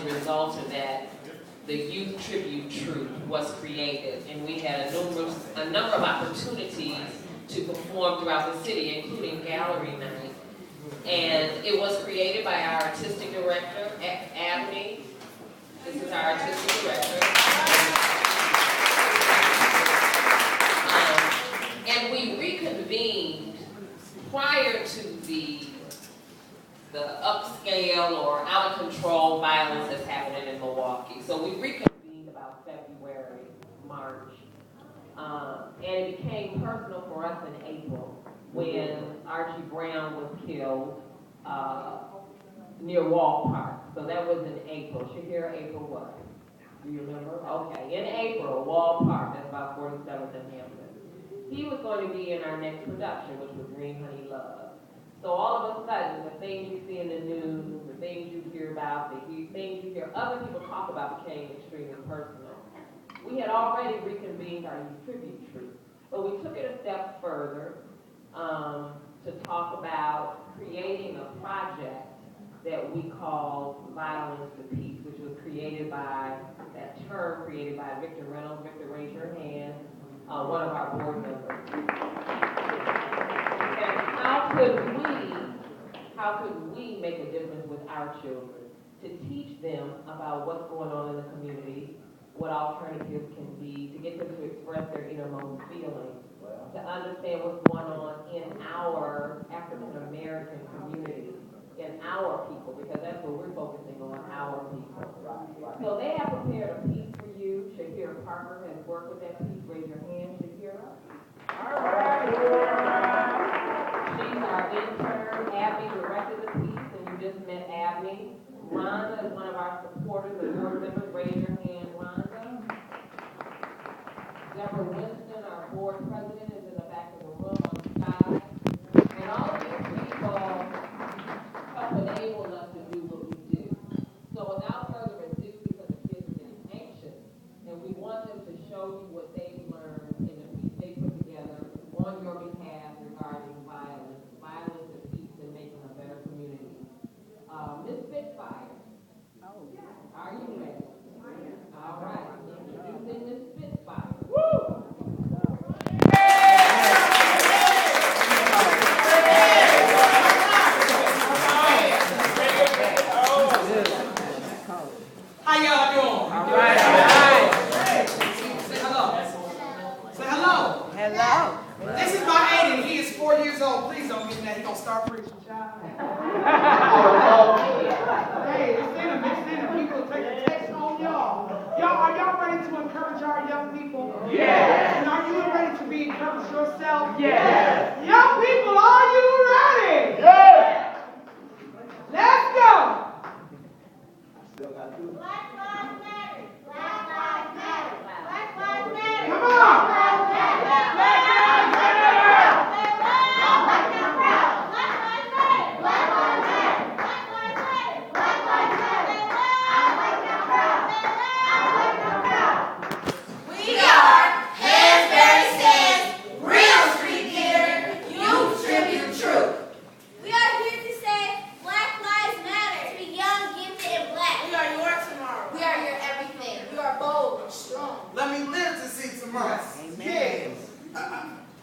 a result of that, the Youth Tribute Troupe was created, and we had a number of opportunities to perform throughout the city, including gallery night. And it was created by our artistic director, Abney. This is our artistic director. And we reconvened prior to the upscale or out of control violence that's happening in Milwaukee. So we reconvened about February, March. And it became personal for us in April when Archie Brown was killed near Wall Park. So that was in April. Shahira, April what? Do you remember? Okay, in April, Wall Park, that's about 47th and Hampton. He was going to be in our next production, which was Green Honey Love. So all of a sudden, the things you see in the news, the things you hear about, the things you hear other people talk about became extremely personal. We had already reconvened our Youth Tribute Troupe, but we took it a step further to talk about creating a project that we called Violence to Peace, which was created by, that term created by Victor Reynolds. Victor, raise your hand, one of our board members. And how could we make a difference with our children to teach them about what's going on in the community, what alternatives can be, to get them to express their innermost feelings, to understand what's going on in our African American community, in our people, because that's what we're focusing on, our people. So they have prepared a piece for you. Shakira Parker has worked with that piece. Raise your hand, Shakira. All right. She's our intern. Abney directed the piece, and you just met Abney. Rhonda is one of our supporters and board members. Raise your hand, Rhonda. Deborah Winston, our board president, is in the back of the room on the side. And all of these people help enable us to do what we do. So without further ado, because the kids are getting anxious, and we want them to show you what they've learned in the piece they put together on your behalf regarding violence and peace, and making a better community. Ms. Spitfire, are you ready? All right, introducing Ms. Spitfire. Woo! How y'all doing? All right. Say hello. Say hello. Hello. This is my Aiden. He is 4 years old. Please don't get mad. He gonna start preaching, child. Hey, it's in him. People take a text on y'all. Are y'all ready to encourage our young people? Yes. And are you ready to be encouraged yourself? Yes. Young people, are you ready? Yes. Let's go. Black lives matter. Black lives matter. Black lives matter. Come on. Black lives matter. Black lives matter. Black lives matter. Black lives matter. Black lives matter. Black lives matter. Black lives matter. I'm like that proud. I'm like that proud. We are Hansberry-Sands, Real Street Theater, Youth Tribute Troupe. We are here to say Black Lives Matter to the young, gifted, and black. We are your tomorrow. We are your everything. We are bold and strong. Let me live to see tomorrow. Yes.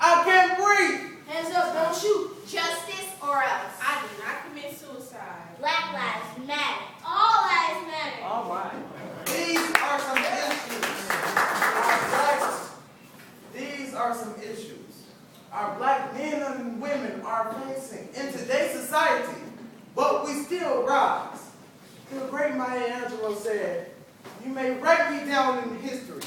I can't breathe. Hands up, don't shoot. Justice or else. I do not commit suicide. Black lives matter. All lives matter. All right. These are some issues our black men and women are facing in today's society, but we still rise. The great Maya Angelou said, "You may write me down in history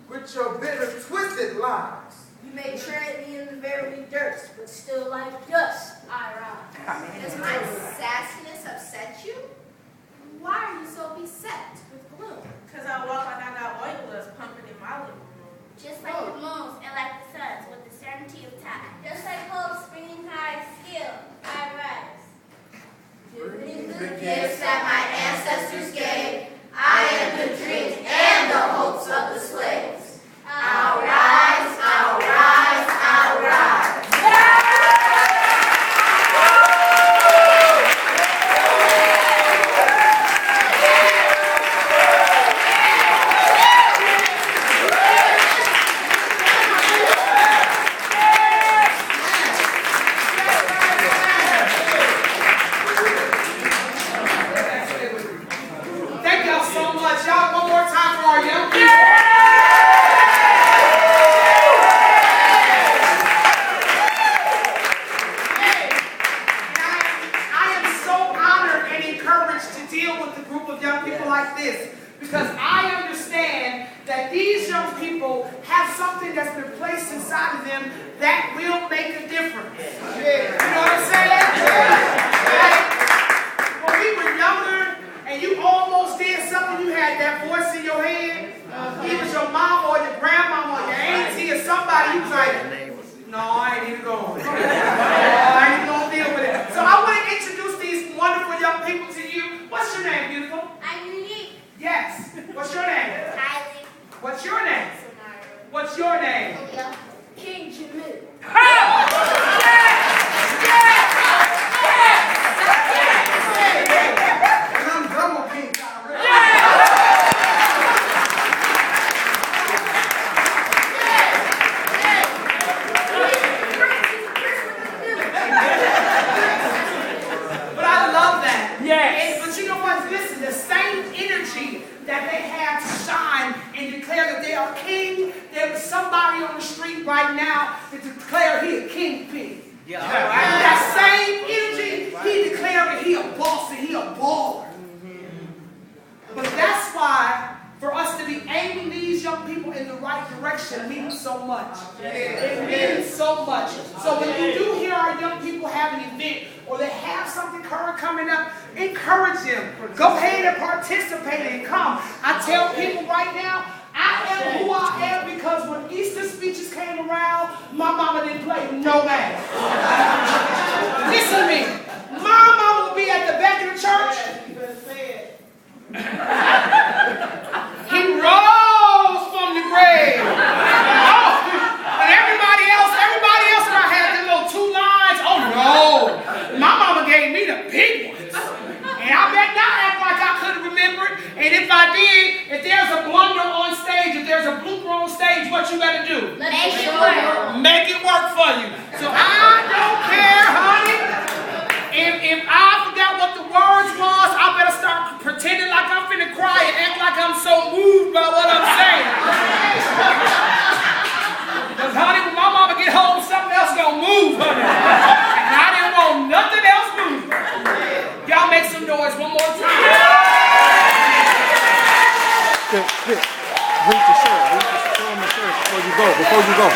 with your bitter, twisted lies." You may tread me in the very dirt, but still like dust, I rise. Does my sassiness upset you? Why are you so beset with gloom? Because I walk like I got oil that's pumping in my living room. Just like the moons and like the suns with the certainty of time. Just like hope springing high, still I rise. Giving the gifts that my ancestors gave, I am the dreams and the hopes of the slaves. I'll rise, I'll rise, I'll rise. deal with a group of young people like this because I understand that these young people have something that's been placed inside of them that will make a difference. You know what I'm saying? Like, when we were younger and you almost did something, you had that voice in your head, either your mom or your grandmama or your auntie or somebody, you was like, no, I ain't even going. No, I ain't even going to deal with it. So I want to introduce these wonderful young people to you. What's your name, beautiful? I'm unique. Yes. What's your name? Kylie. What's your name? What's your name? King Jamu. And I'm double king. But I love that. Yes. But you know what? Listen, the same energy that they have to shine and declare that they are king, there was somebody on the street right now that declare he a kingpin. Yeah. That same energy, he declared that he a boss and he a baller. But that's why for us to be aiming these young people in the right direction means so much. It means so much. So when you do hear our young people have an event or they have something current coming up, encourage them. Go ahead and participate and come. I tell people right now, I am who I am because when Easter speeches came around, my mama didn't play no game. Listen to me. My mama would be at the back of the church. He rose from the grave. Oh, and everybody else might have the little 2 lines. Oh no, my mama gave me the big ones. And I bet not act like I couldn't remember it. And if I did, if there's a blunder on stage, if there's a blooper on stage, what you gotta do? Make it work. Make it work for you. So I don't care, honey. If I forgot what the words was, I better start pretending like I'm finna cry and act like I'm so moved by what I'm saying. Because honey, when my mama get home, something else gonna move, honey. And I didn't want nothing else moving. Y'all make some noise one more time. Here, reach the shirt. Show them the shirt before you go.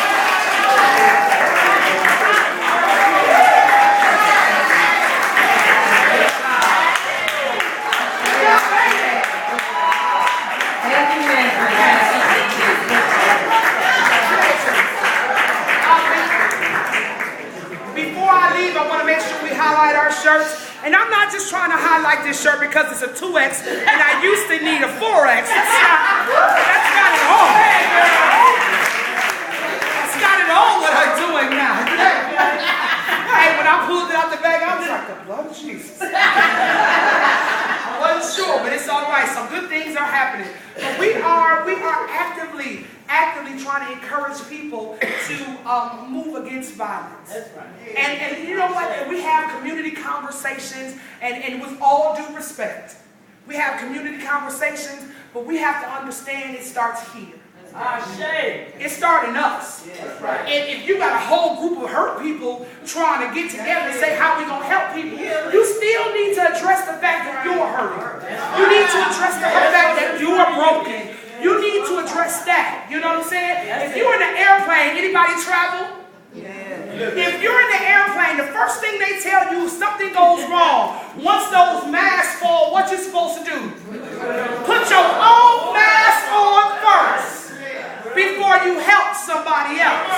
Before I leave, I want to make sure we highlight our shirts. And I'm not just trying to highlight this shirt because it's a 2X and I used to need a 4X. That's got it all. That's got it all what I'm doing now. Hey, when I pulled it out the bag, I was like, the blood of Jesus. I wasn't sure, but it's all right. Some good things are happening. But we are actively trying to encourage people to move against violence. That's right. And you know what? We have community conversations, and with all due respect, we have community conversations, but we have to understand it starts here. It started in us. And if you got a whole group of hurt people trying to get together and say how we gonna help people, you still need to address the fact that you're hurting. You need to address the fact that you are broken. You need to address that. You know what I'm saying? If you're in an airplane, anybody travel? If you're in the airplane, the first thing they tell you is something goes wrong. Once those masks fall, what you supposed to do? Put your own mask on first before you help somebody else.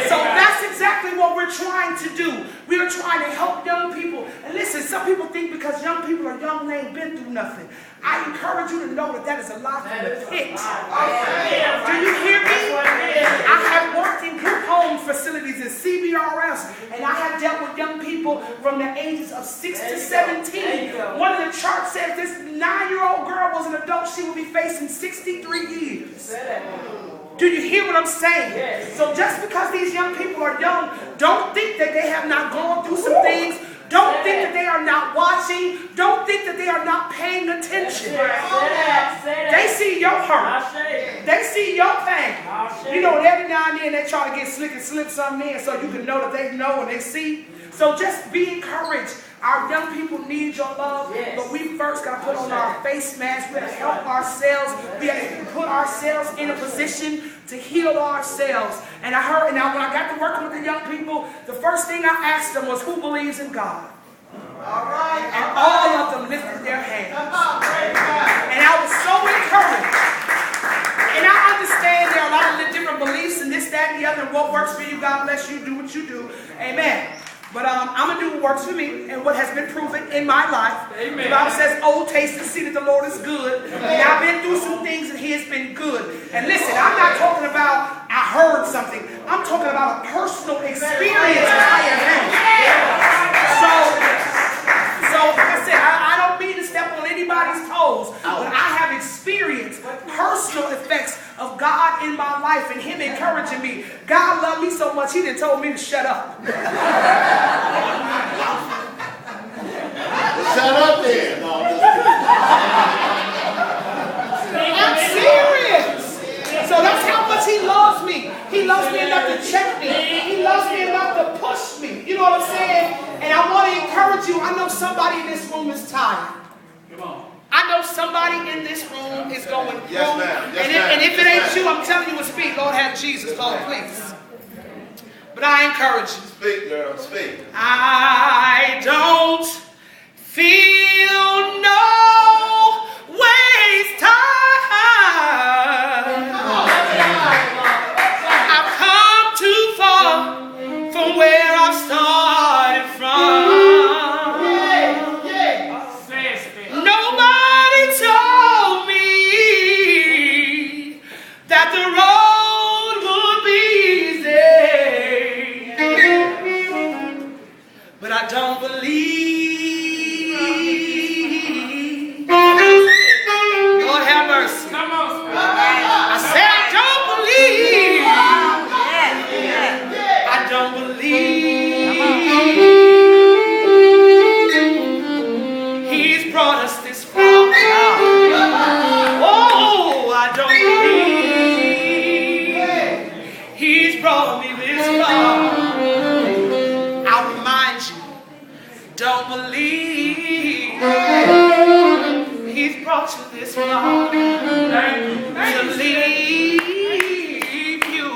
So that's exactly what we're trying to do. We're trying to help young people. And listen, some people think because young people are young, they ain't been through nothing. I encourage you to know that that is a lie from the pit. Do you hear me? I have worked in group home facilities in CBRS, and I have dealt with young people from the ages of 6 to 17. One of the charts says this 9-year-old girl was an adult, she would be facing 63 years. Do you hear what I'm saying? Yes. So just because these young people are young, don't think that they have not gone through some things. Don't think that they are not watching. Don't think that they are not paying attention. They see your hurt. They see your pain. You know, every now and then they try to get slick and slip something in so you can know that they know and they see. So just be encouraged. Our young people need your love, but we first got to put on our face masks. We got to help ourselves. We got to put ourselves in a position to heal ourselves. And I heard, now when I got to working with the young people, the first thing I asked them was, who believes in God? All right. And all of them lifted their hands. And I was so encouraged. And I understand there are a lot of different beliefs and this, that, and the other. And what works for you, God bless you, do what you do. Amen. But I'm going to do what works for me and what has been proven in my life. Amen. The Bible says, oh, taste and see that the Lord is good. And I've been through some things and he has been good. And listen, I'm not talking about I heard something. I'm talking about a personal experience I have had. So like I said, I don't mean to step on anybody's toes, but I have experienced personal effects of God in my life and him encouraging me. God loved me so much, he didn't told me to shut up. Shut up there. No, I'm serious. So that's how much he loves me. He loves me enough to check me. He loves me enough to push me. You know what I'm saying? And I want to encourage you. I know somebody in this room is tired. Come on. I know somebody in this room is going through. Yes, ma'am. Yes, and if it ain't you, I'm telling you to speak. Lord, have Jesus. Lord, please. But I encourage you. Speak, girl. Speak. I don't feel no waste time. I've come too far from where I started from. Nobody told me that the road would be easy, but I don't believe. Lord have mercy. Come on. I said I don't believe. I don't believe. He's brought us this far. Oh, I don't believe. He's brought me this far. I'll remind you. Don't believe he's brought you this far to leave you.